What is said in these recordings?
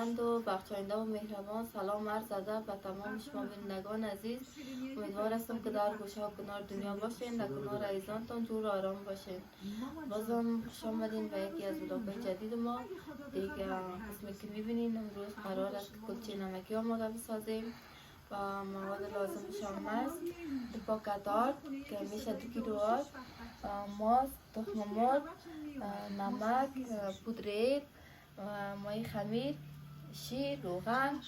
ارجمند و بخشاینده و مهربان سلام عرض ادب به تمام شما بینندگان عزیز. امیدوار هستم که در گوشه ها کنار دنیا باشین، در کنار عزیزانتان جور و آرام باشین. بازم خوش آمدین به یکی از ولاگ‌های جدید ما. دیگه قسمی که میبینین امروز قرار است که کلچه نمکی آماده بسازیم و مواد لازم شام است پاکتار که میشه 2 کیلو آرد، ماست، تخم مرغ، نمک، پودر مای خمیر، شیر، روغن.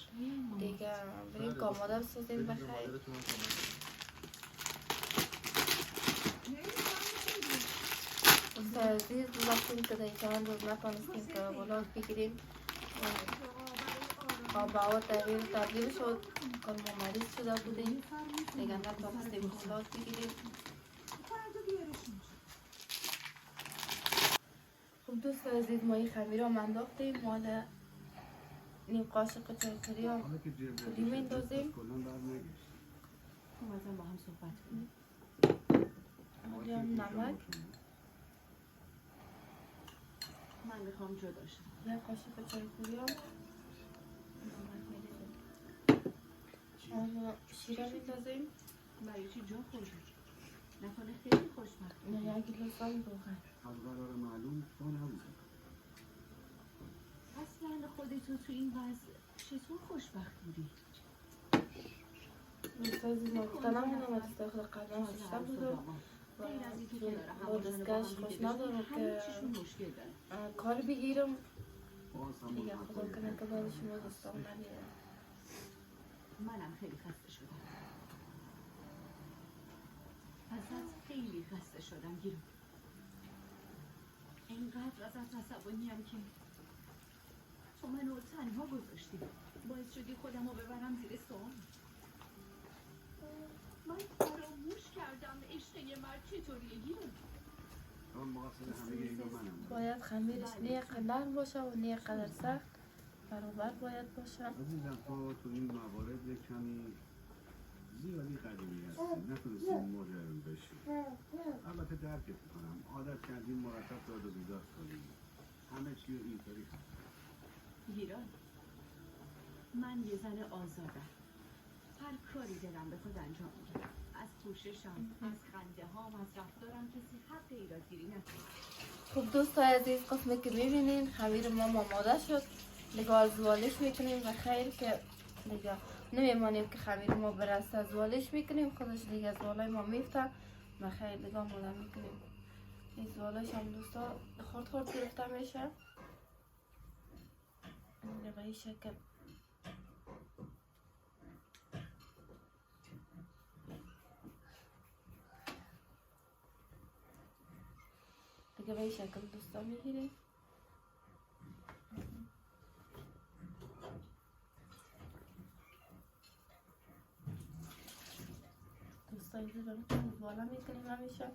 دیگه بریم که آماده بسازیم بخیر. دوستان عزیز ببخشید که در چند روز نتونستیم که ولاگ بگیریم، آب و هوا تغییر شد، کل ما مریض شده بودیم، دیگه نتونستیم ولاگ بگیریم. خب دوستان عزیز ما این خمیر رو انداختیم، مال نیم قاشق چایخوری رو کلی میندازیم. با هم صحبت کنیم. نمک من میخوام جدا شم. 1 قاشق چایخوری رو نمک میدازیم. شیر رو میندازیم. برای چی جا خوردی؟ نکنه خیلی خوشبخت بودی؟ نه 1 کیلو سال روغن. قرار معلوم تو نبود. اصلا خودتو تو این وضع چطور خوشبخت بودی؟ دوستان ما گفتنم اینم از داخل قبلا هسته بود و با دستگاهش خوش ندارم که کار بگیرم دیگه خدا کنه که بعد شما دوستان نمیرم. منم خیلی خسته شدم. ازت خیلی خسته شدم گیرم. اینقدر ازت عصبانیم که تو منو تنها گذاشتی، باعث شدی خودم رو ببرم زیر سوال. من فراموش کردم عشق مرد چطوریه گیرم. باید خمیرش نه قدر باشه و نه قدر سخت، برابر باید باشه. عزیزم تو این موارد کمی زیادی قدیمی هستی، نتونستیم مدرن بشی. البته درکت میکنم، عادت کردیم مرتب داد و بیداد کنیم، همه چی رو اینطوری هست. گیران من یه زن آزادم، هر کاری دلم بخواد انجام میدم. از پوششم، از خنده هام، از رفتارم کسی حق ایرادگیری نکنه. خب دوستان عزیز قسمی که میبینین خمیر ما آماده شد، دیگه از والش میکنیم و خیر که دیگه نمیمانیم که خمیر ما برسته، از والش میکنیم خودش دیگه از والای ما میفته و خیر دیگه آماده میکنیم. این والش هم دوستان خورد گرفته میشه به این شکل. دیگه به این شکل دوستان میگیریم. دوستان اینجا دارم بالا میکنیم همیشه.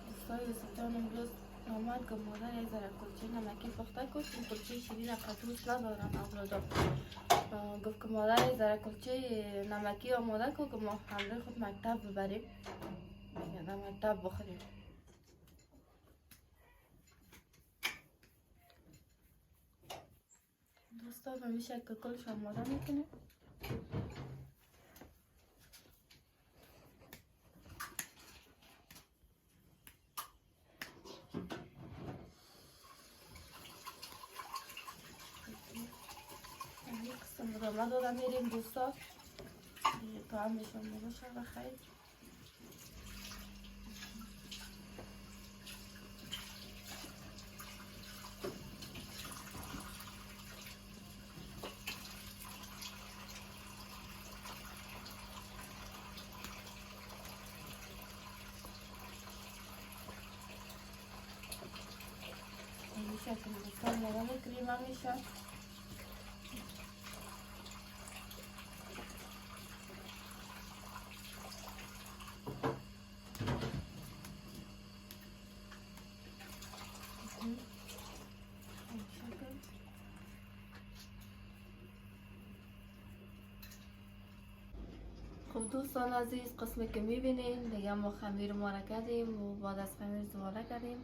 دوستان عزیزان امروز آمد که مادر یه ذره کلچه نمکی پخته کش، این کلچه شیرین قطوس ندارم اولادا. گفت که مادر یه ذره کلچه نمکی آماده کن که ما همراه خود مکتب ببریم، دیگه در مکتب بخوریم. دوستان به این شکل کلش آماده میکنیم. ادامه دادم میریم دوستان تا هم میشون باشه و خیر. این شکل دوستان مالا میکنیم همیشه. خب دوستان عزیز، قسمی که میبینین دیگه ما خمیر ما را کردیم و بعد از خمیر زواله کردیم.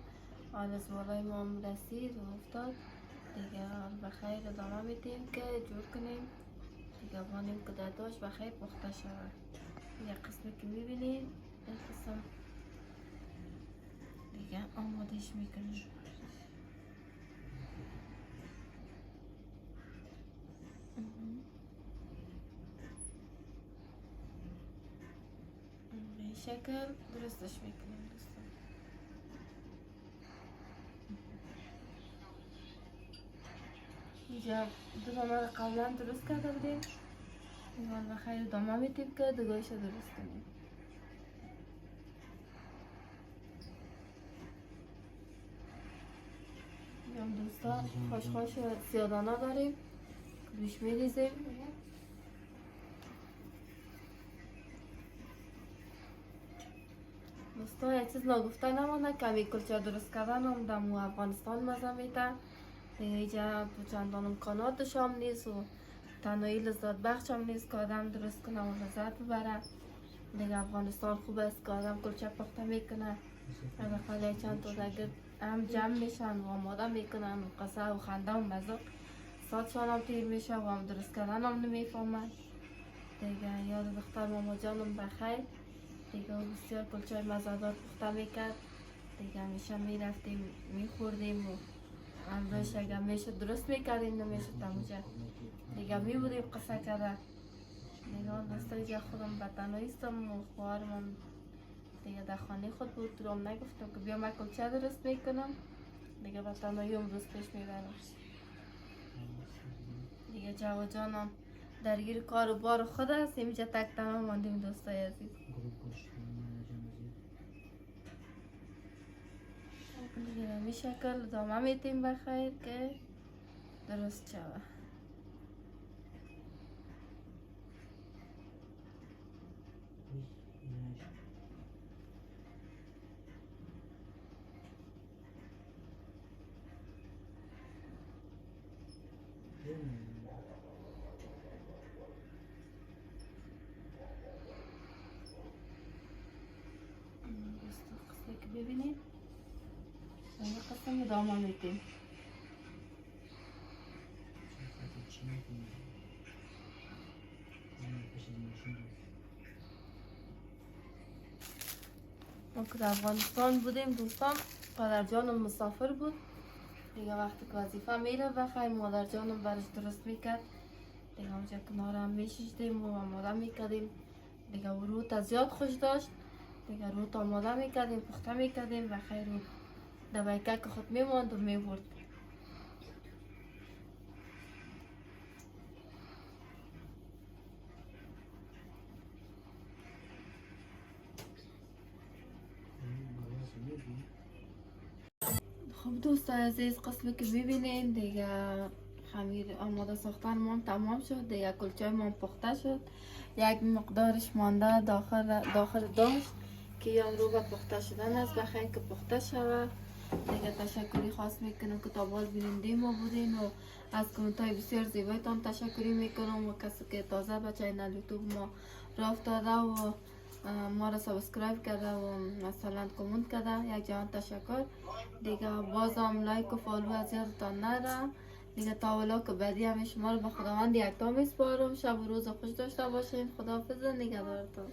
حالا زوالای ما هم رسید و افتاد دیگه. بخیر ادامه میدیم که جور کنیم دیگه. بانیم که داداش بخیر پخته شود. یه قسمی که میبینین این قسم دیگه آمادش میکنیم. به این شکل درستش میکنیم دوستان. اینجا دومه رو قبلا درست کرده بودیم. ایوان بخیر ادامه میدیم که دوگاهش رو درست کنیم. میگم دوستان خاشخاش سیادانه داریم که روش میریزیم. دوستان یک چیز نگفته نمانه که همی کلچه درست کردن هم دمو افغانستان مزه میده دیگه. اینجا تو چندان امکاناتش هم نیست و تنهایی لذت بخش هم نیست که آدم درست کنه و لذت ببره دیگه. افغانستان خوب است که آدم کلچه پخته میکنه. اگر خاله چند تا دیگه هم جمع میشن و آماده میکنن و قصه و خنده و مزاق ساعتشان هم تیر میشه و هم درست کردن هم نمیفهمن دیگه. یاد دختر ماما جانم بخیر دیگه و بسیار کلچه مزادار پخته میکرد دیگه. همیشه میرفتیم میخوردیم و امروز اگر میشه درست میکردیم نمیشه تموشه دیگه میبودیم قصه کرده دیگه. دوستا اینجا خودم به تنهایی استم و خواهرم هم دیگه در خانه خود بود. تو هم نگفتم که بیا من کلچه درست میکنم دیگه. به تنهایی امروز پیش میبرم دیگه. جوا جانم درگیر کار و بار خود است. اینجا تک تنها ماندیم دوستای عزیز. دیگه به شکل ادامه میدیم بخیر که درست شود. قسمی که ببینید این قسم ادامه میدیم. ما که در افغانستان بودیم دوستان، پدر جانم مسافر بود دیگه. وقتی که وظیفه میره بخیر مادر جانم برش درست میکرد دیگه. اونجا کنار هم میشیدیم و آماده میکردیم دیگه. و روت از زیاد خوش داشت دیگه. روت آماده میکردیم پخته میکردیم بخیر و دبیکه که خود میماند و میبرد. خب دوستان عزیز، قسمی که ببینین دیگه خمیر آماده ساختن ما تمام شد دیگه. کلچه ما پخته شد. یک مقدارش مانده داخل داشت که امرو به پخته شدن است. بخیر که پخته شود دیگه. تشکری خاص میکنم که تا باز بیننده ما بودین و از کامنت های بسیار زیبایتان تشکری میکنم و کسی که تازه به چینل یوتیوب ما راه افتاده و ما را سابسکرایب کرده و مثلا کامنت کرده یک جهان تشکر دیگه. بازم لایک و فالو از یادتان نره دیگه. تا ولا که بعدی همه شما رو به خداوند یکتا میسپارم. شب و روز خوش داشته باشین. خداحافظ، نگهدارتان.